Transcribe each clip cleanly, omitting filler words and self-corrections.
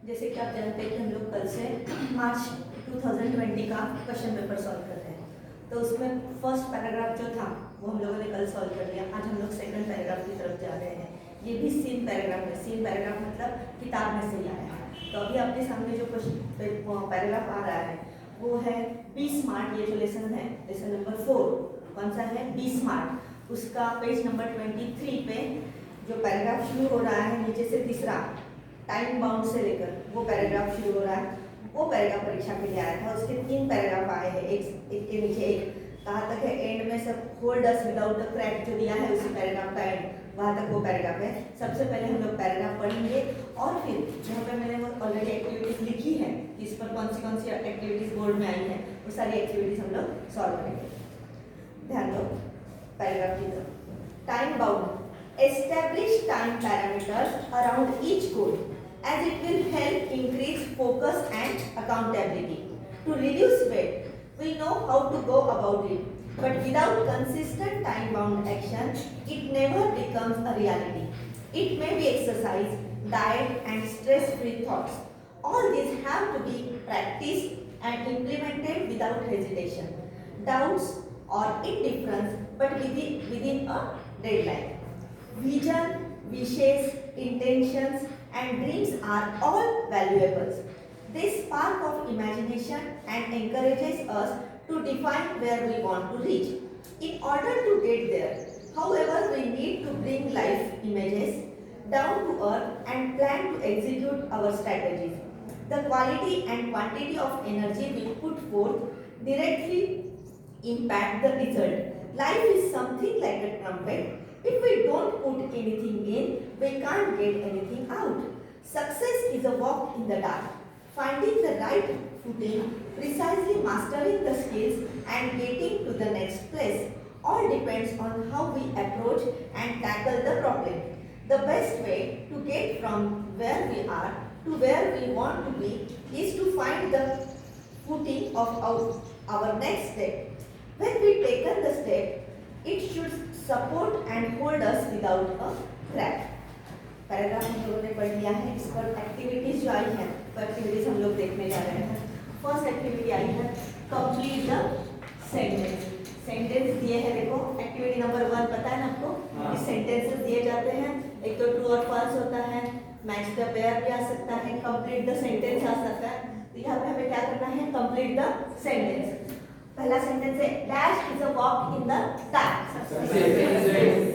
जैसे कि आप जानते हैं कि हम लोग कल से मार्च 2020 का क्वेश्चन पेपर सॉल्व कर रहे हैं। तो उसमें फर्स्ट पैराग्राफ जो था वो हम लोगों ने कल सॉल्व कर लिया। आज हम लोग सेकंड पैराग्राफ की तरफ जा रहे हैं। ये भी सेम पैराग्राफ है। सेम पैराग्राफ मतलब किताब में से ही आया है। तो अभी आपके सामने जो क्वेश्चन पैराग्राफ आ रहा है वो है बी स्मार्ट। ये जो लेसन है, लेसन नंबर 4, कौन सा है? B smart. उसका पेज नंबर 23 पे जो पैराग्राफ शुरू हो रहा है नीचे से तीसरा, टाइम बाउंड से लेकर वो पैराग्राफ शुरू हो रहा है। वो पैराग्राफ परीक्षा के लिए आया था। उसके 3 पैराग्राफ आए हैं, एक के नीचे एक। कहाँ तक है? एंड में सब hold us without the crack जो दिया है उसी पैराग्राफ का एंड, वहाँ तक वो पैराग्राफ है। सबसे पहले हम लोग पैराग्राफ पढ़ेंगे और फिर जहाँ पे मैंने वो ऑलरेडी एक्टिविटीज लिखी है कि इस पर कौन सी एक्टिविटीज बोर्ड में आई है, वो सारी एक्टिविटीज हम लोग सॉल्व करेंगे। ध्यान दो पैराग्राफ की तरफ। Time bound, establish time parameters around each goal as it will help increase focus and accountability. To reduce weight, we know how to go about it, but without consistent time-bound action, it never becomes a reality. It may be exercise, diet, and stress-free thoughts. All these have to be practiced and implemented without hesitation, doubts, or indifference, but within a deadline. Vision, wishes, intentions, and dreams are all valuable. They spark of imagination and encourages us to define where we want to reach. In order to get there, however, we need to bring life images down to earth and plan to execute our strategies. The quality and quantity of energy we put forth directly impact the result. Life is something like a trumpet. If we don't put anything in, we can't get anything out. Success is a walk in the dark. Finding the right footing, precisely mastering the skills, and getting to the next place all depends on how we approach and tackle the problem. The best way to get from where we are to where we want to be is to find the footing of our next step. When we taken the step, it should support and hold us without a crack. Paragraph हम लोगों ने पढ़ लिया है। इस पर activities जो आई है तो एक्टिविटीज हम लोग देखने जा रहे हैं। फर्स्ट एक्टिविटी आई है कंप्लीट द सेंटेंस। सेंटेंस दिए हैं, देखो एक्टिविटी नंबर 1 पता है ना आपको? इस सेंटेंसेस दिए जाते हैं, एक तो ट्रू और फॉल्स होता है, मैच द पेयर भी आ सकता है, कंप्लीट द सेंटेंस आ सकता है। तो यहाँ पे हमें क्या करना है? Complete the sentence. पहला सेंटेंस है dash is a walk in the dark.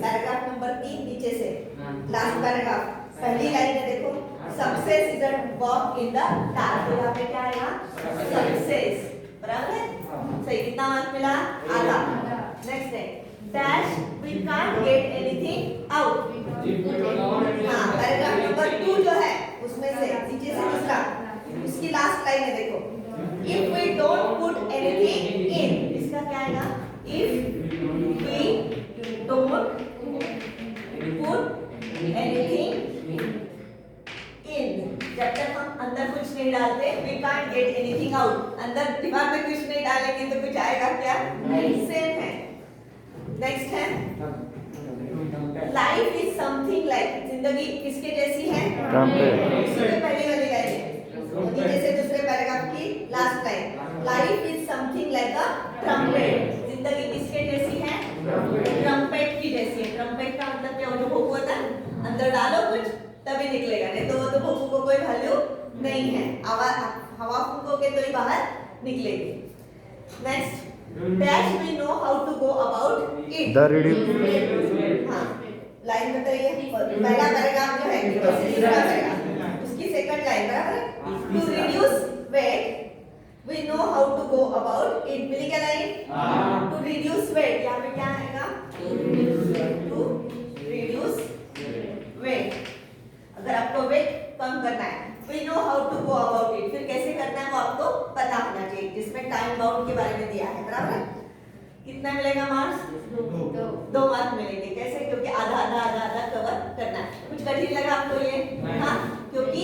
Paragraph number 3 नीचे से लास्ट पैराग्राफ पहली लाइन है, देखो success is a walk in the dark. तो यहाँ पे क्या आएगा? सक्सेस। बराबर है? सही। कितना मार्क मिला? आधा। नेक्स्ट है dash we can't get anything out. हाँ, पैराग्राफ नंबर 2 जो है उसमें से नीचे से दूसरा, उसकी लास्ट लाइन है, देखो if we don't put anything in, इसका क्या आएगा? if we don't put anything in, जब तक हम अंदर कुछ नहीं डालते we can't get anything out। अंदर दिमाग में कुछ नहीं डालेंगे तो कुछ आएगा क्या? नहीं। सेम है। नेक्स्ट है लाइफ इज समथिंग लाइक, जिंदगी किसके जैसी है? इससे पहले वाली लाइन है, नीचे से दूसरे पैराग्राफ की last line, life is something like a trumpet. जिंदगी किसके जैसी है? ट्रम्पेट की जैसी है। ट्रम्पेट का मतलब क्या? वो जो भोंपू होता है, अंदर डालो कुछ तभी निकलेगा, नहीं तो वो तो भोंपू को कोई वैल्यू नहीं है। हवा फूकोगे तो ही बाहर निकलेगी। Next dash we know how to go about it. हाँ, लाइन बताइए। पहला पैराग्राफ जो है दूसरा पैराग्राफ, उसकी सेकंड लाइन बराबर है। To reduce weight, we know how to go about it। मिली क्या लाइन? To reduce weight, यहाँ पे क्या आएगा? To reduce weight। अगर आपको वेट कम करना है, we know how to go about it। फिर कैसे करना है वो आपको पता होना चाहिए, जिसमें टाइम बाउंड के बारे में दिया है। बराबर है? कितना मिलेगा मार्क्स? 2 मार्क मिलेंगे। कैसे? क्योंकि आधा कवर करना है। कुछ कठिन लगा आपको ये? हाँ, क्योंकि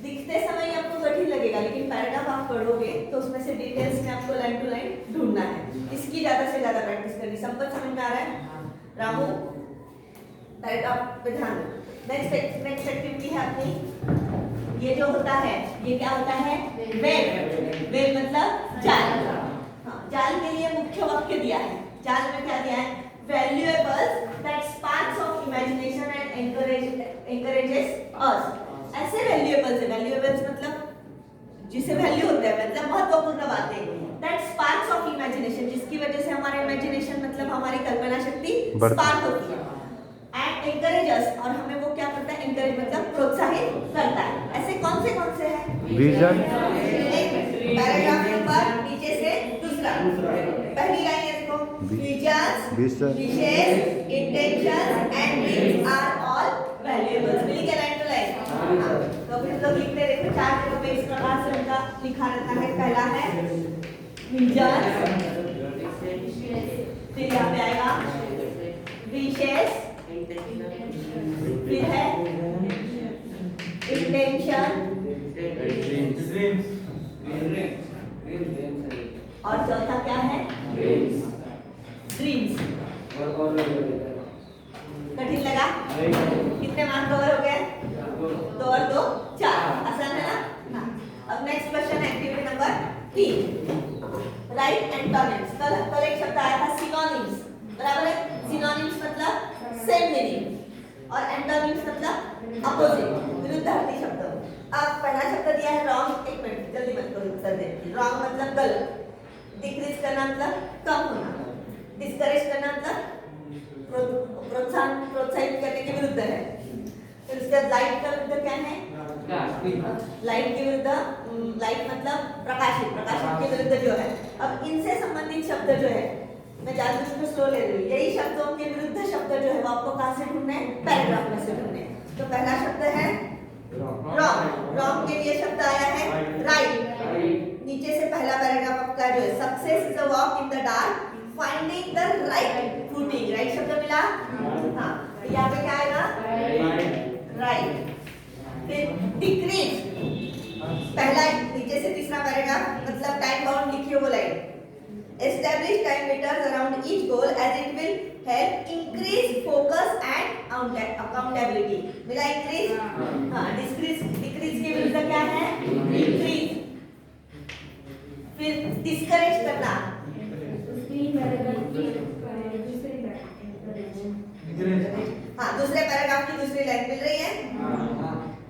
दिखते समय आपको कठिन लगेगा, लेकिन पैराग्राफ आप पढ़ोगे तो उसमें से डिटेल्स में आपको लाइन टू लाइन ढूंढना है। इसकी ज्यादा से ज्यादा प्रैक्टिस करनी। सबको समझ में आ रहा है? रामू पैराग्राफ पे ध्यान दो। नेक्स्ट एक्टिविटी है अपनी ये जो होता है ये क्या होता है? वेब। वेब मतलब जाल। हाँ, जाल के लिए मुख्य वाक्य दिया है। जाल में क्या दिया है? Valuables that sparks of imagination and encourages us। ऐसे वैल्यूएबल्स है, वैल्यूएबल्स मतलब जिसे वैल्यू होता है, मतलब महत्वपूर्ण बातें, दैट स्पार्क्स ऑफ इमेजिनेशन, जिसकी वजह से हमारा इमेजिनेशन मतलब हमारी कल्पना शक्ति स्पार्क होती है, एंड एनकरेज अस, और हमें वो क्या करता है? एनकरेज मतलब प्रोत्साहित करता है। ऐसे कौन से हैं? विजन। पैराग्राफ नंबर नीचे से दूसरा, पहली लाइन है देखो, विजन्स, विशेष, intentions and dreams are all valuables. मिली क्या लाइन टू लाइन? तो फिर लोग लिखते देखो, चार जगह पे इस प्रकार से उनका लिखा रहता है। पहला है विजन, फिर यहाँ पे आएगा विशेष, फिर है इंटेंशन, और चौथा क्या है? ड्रीम्स। कठिन लगा? कितने मार्क कवर हो गए? 2 और 2 4। आसान है ना? हाँ। अब नेक्स्ट क्वेश्चन है एक्टिविटी नंबर 3, राइट एंटोनिम्स। कल एक शब्द आया था सिनोनिम्स, बराबर है? सिनोनिम्स मतलब सेम मीनिंग और एंटोनिम्स मतलब अपोजिट, विरुद्धार्थी शब्द। अब पहला शब्द दिया है रॉन्ग। एक मिनट जल्दी मत करो, उत्तर दे। रॉन्ग मतलब गलत, डिक्रीज करना मतलब कम होना, डिस्करेज करना मतलब प्रोत्साहित करने के विरुद्ध है। फिर उसके बाद लाइट का विरुद्ध क्या है? लाइट के विरुद्ध, लाइट मतलब प्रकाशित, प्रकाशित के विरुद्ध जो है। अब इनसे संबंधित शब्द जो है, मैं जानबूझकर स्लो ले रही हूँ, यही शब्दों के विरुद्ध शब्द जो है वो आपको कहाँ से ढूंढने हैं? पैराग्राफ में से ढूंढने हैं। तो पहला शब्द है रॉन्ग। रॉन्ग के लिए शब्द आया है राइट। नीचे से पहला पैराग्राफ आपका जो है, success is a walk in the dark finding the right footing. Right शब्द मिला? हाँ, तो यहाँ पे क्या आएगा? राइट। फिर डिक्रीज, पहला नीचे से तीसरा पैराग्राफ मतलब टाइम बाउंड लिखिए वो line, establish time meters around each goal as it will help increase focus and accountability। मिला increase? हाँ, decrease के विरुद्ध क्या है? increase। फिर discourage करना, हाँ, दूसरे पैराग्राफ की दूसरी लाइन मिल रही है।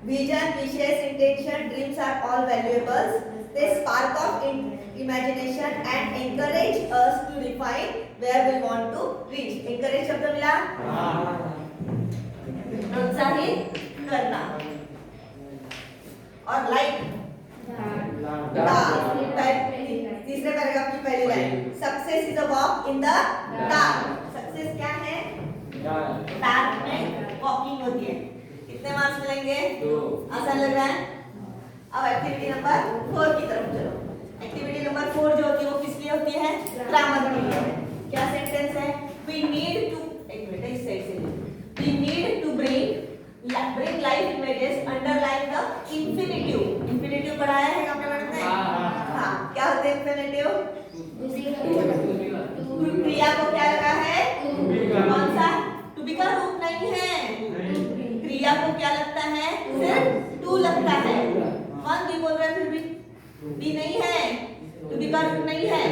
Vision, wishes, intention, dreams are all valuables, they spark of imagination and encourage us to refine where we want to reach। encourage शब्द मिला? प्रोत्साहित करना। और लाइट, तीसरे पैराग्राफ की पहली line, success is a walk in the dark. Success क्या है? डार्क में वॉकिंग होती है। कितने मार्क्स मिलेंगे? 2। आसान लग रहा है? अब एक्टिविटी नंबर 4 की तरफ चलो। एक्टिविटी नंबर 4 जो होती है वो किस लिए होती है? ग्रामर के लिए है। क्या सेंटेंस है? वी नीड टू, एक मिनट इस साइड से, we need to bring life images underline the infinitive. Infinitive पढ़ाया है आपने मैडम ने? हाँ, क्या होते हैं इंफिनिटिव? क्रिया को क्या लगा है? कौन सा? टू बी का रूप नहीं है, क्रिया को क्या लगता है? सिर्फ टू लगता है। कौन भी बोल रहा है? फिर भी नहीं है, टू बी का रूप नहीं है।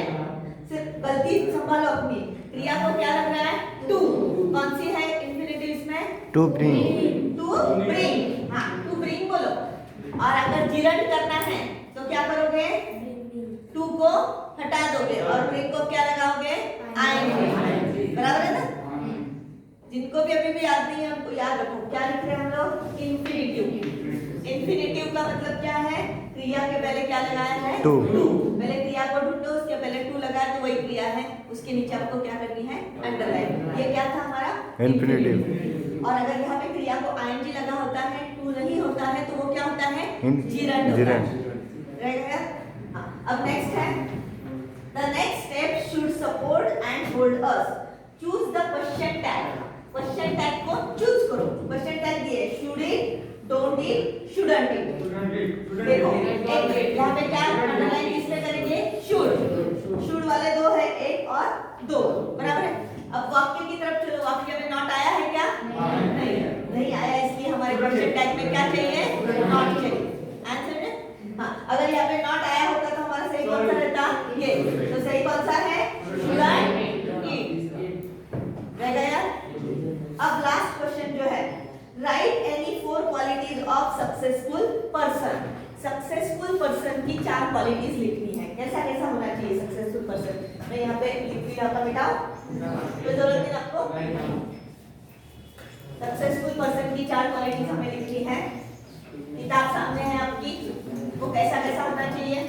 सिर्फ गलती संभालो अपनी, क्रिया को क्या लग रहा है? टू। कौन सी है इंफिनिटिव इसमें? To bring. टू ब्रिंग, हाँ, टू ब्रिंग बोलो। और अगर जिरंड करना है तो क्या करोगे? टू को हटा दोगे और ब्रिंग को क्या लगाओगे? आएंगे, बराबर है ना? जिनको भी अभी भी याद नहीं है उनको याद रखो, क्या लिख रहे हैं हम लोग? इंफिनिटिव। इंफिनिटिव का मतलब क्या है? क्रिया के पहले क्या लगाया है? टू। पहले क्रिया को ढूंढो, उसके पहले टू लगाया तो वही क्रिया है, उसके नीचे आपको क्या करनी है? अंडरलाइन। ये क्या था हमारा? इंफिनिटिव। और अगर यहाँ पे क्रिया को आईएनजी लगा होता है, टू नहीं होता है, तो वो क्या होता है? जिरंड होता है। रहेगा? हाँ, अब नेक्स्ट है, the next step should support and hold us. Choose the question tag. Question tag को चूज करो। क्वेश्चन टैग दिए, should it, don't it, shouldn't it. देखो एक यहाँ पे क्या अंडरलाइन किसमें करेंगे? शुड। शुड वाले दो है, एक और दो, बराबर है? अब वाक्य की तरफ चलो। वाक्य में नॉट आया है क्या? नहीं आया, इसलिए हमारे क्वेश्चन टैग में क्या चाहिए? नॉट चाहिए। पर्सन, सक्सेसफुल पर्सन की 4 क्वालिटीज लिखनी है। कैसा कैसा होना चाहिए सक्सेसफुल पर्सन? मैं यहाँ पे लिख दिया था, मिटाओ, कोई जरूरत नहीं आपको। सक्सेसफुल पर्सन की 4 क्वालिटीज हमें लिखनी है। किताब सामने है आपकी, वो कैसा कैसा होना चाहिए?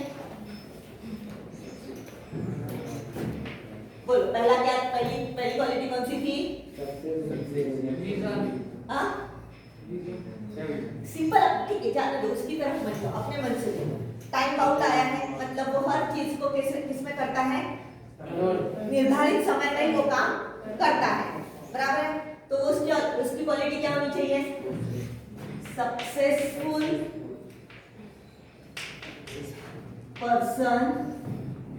बोलो, पहला क्या, पहली क्वालिटी कौन सी थी? हाँ, सिंपल, ठीक है, जाने दो, उसकी तरफ मत जाओ, अपने मन से देखो। टाइम बाउंड आया है, मतलब वो हर चीज को किसमें करता है? निर्धारित समय में वो काम करता है, बराबर है। तो उसकी क्वालिटी क्या होनी चाहिए? सक्सेसफुल पर्सन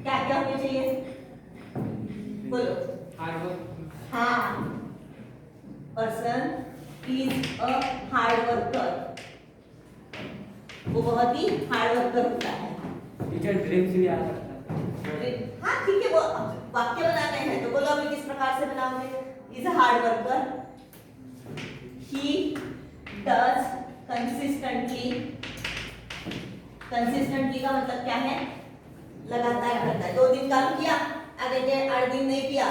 क्या क्या होनी चाहिए? बोलो। हाँ, person is a hard worker, वो बहुत ही हार्ड वर्कर होता है। टीचर ड्रीम्स भी आ सकता है। हाँ ठीक है, वो वाक्य बनाने हैं तो बोलो अभी किस प्रकार से बनाओगे? Is a hard worker, he does consistently, consistently का मतलब क्या है? लगातार करता है। 2 दिन काम किया, आगे के 8 दिन नहीं किया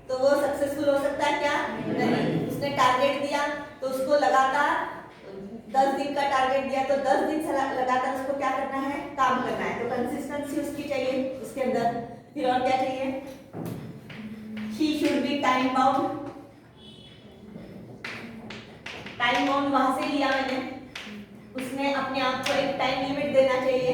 तो वो सक्सेसफुल हो सकता है क्या? नहीं। उसने टारगेट दिया तो उसको लगातार 10 दिन का टारगेट दिया तो 10 दिन से लगातार उसको क्या करना है? काम करना है। तो कंसिस्टेंसी उसकी चाहिए उसके अंदर। फिर और क्या चाहिए? He should be time bound, time bound वहां से लिया मैंने, उसने अपने आप को एक टाइम लिमिट देना चाहिए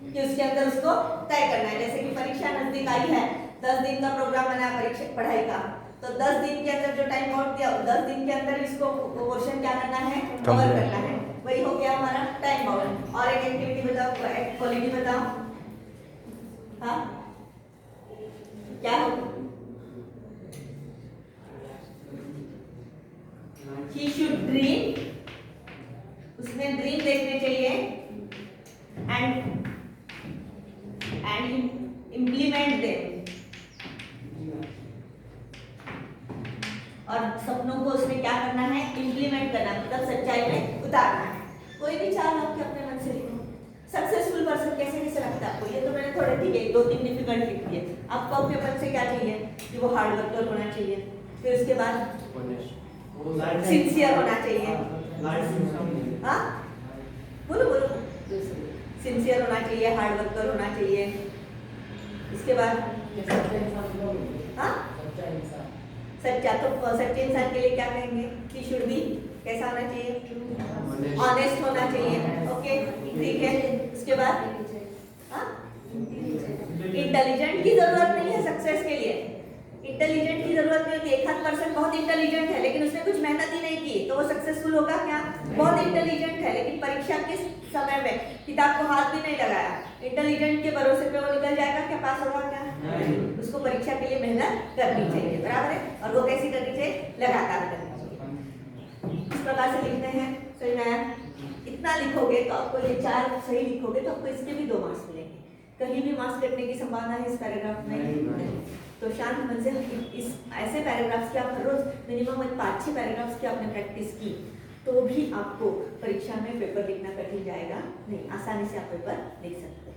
कि उसके अंदर उसको तय करना है। जैसे कि परीक्षा नजदीक आई है, 10 दिन का प्रोग्राम बना परीक्षा पढ़ाई का, तो 10 दिन के अंदर जो टाइम बाउंड दिया 10 दिन के अंदर इसको क्वेश्चन क्या करना है? कवर करना है। वही हो गया हमारा टाइम बाउंड। और एक एक्टिविटी बताओ, क्वालिटी बताओ। हाँ, क्या हो? He should dream, उसने ड्रीम देखने चाहिए and implement them, और सपनों को उसने क्या करना है? इम्प्लीमेंट करना, मतलब सच्चाई में उतारना है। कोई भी 4 आपके अपने मन से लिखो। सक्सेसफुल पर्सन कैसे कैसे लगता है आपको? ये तो मैंने थोड़े ठीक है 2-3 डिफिकल्ट लिख दिए। आपको अपने मन से क्या चाहिए? कि वो हार्ड वर्कर होना चाहिए, फिर उसके बाद सिंसियर होना चाहिए। हाँ बोलो बोलो। सिंसियर होना चाहिए, हार्ड वर्कर होना चाहिए। इसके बाद हाँ, सच्चा, तो सच्चे इंसान के लिए क्या कहेंगे? कि शुड बी कैसा होना चाहिए? ऑनेस्ट होना चाहिए। ओके ठीक है। उसके बाद हाँ, इंटेलिजेंट की जरूरत नहीं है सक्सेस के लिए। इंटेलिजेंट की जरूरत नहीं होती। एक आध पर्सन बहुत इंटेलिजेंट है लेकिन उसने कुछ मेहनत ही नहीं की तो वो सक्सेसफुल होगा क्या? बहुत इंटेलिजेंट है लेकिन परीक्षा के समय में किताब को हाथ भी नहीं लगाया, इंटेलिजेंट के भरोसे पे वो निकल जाएगा क्या? पास होगा क्या? उसको परीक्षा के लिए मेहनत करनी चाहिए, बराबर है। और वो कैसी करनी चाहिए? लगातार करनी चाहिए। इस प्रकार से लिखते हैं। सही में इतना लिखोगे तो आपको ये 4 सही लिखोगे तो आपको इसके भी 2 मार्क्स मिलेंगे। कहीं भी मार्क्स कटने की संभावना है इस पैराग्राफ में नहीं। तो शांत मन से इस ऐसे पैराग्राफ्स की आप हर रोज मिनिमम 5-6 पैराग्राफ्स की आपने प्रैक्टिस की तो भी आपको परीक्षा में पेपर लिखना कठिन जाएगा नहीं, आसानी से आप पेपर लिख सकते हैं।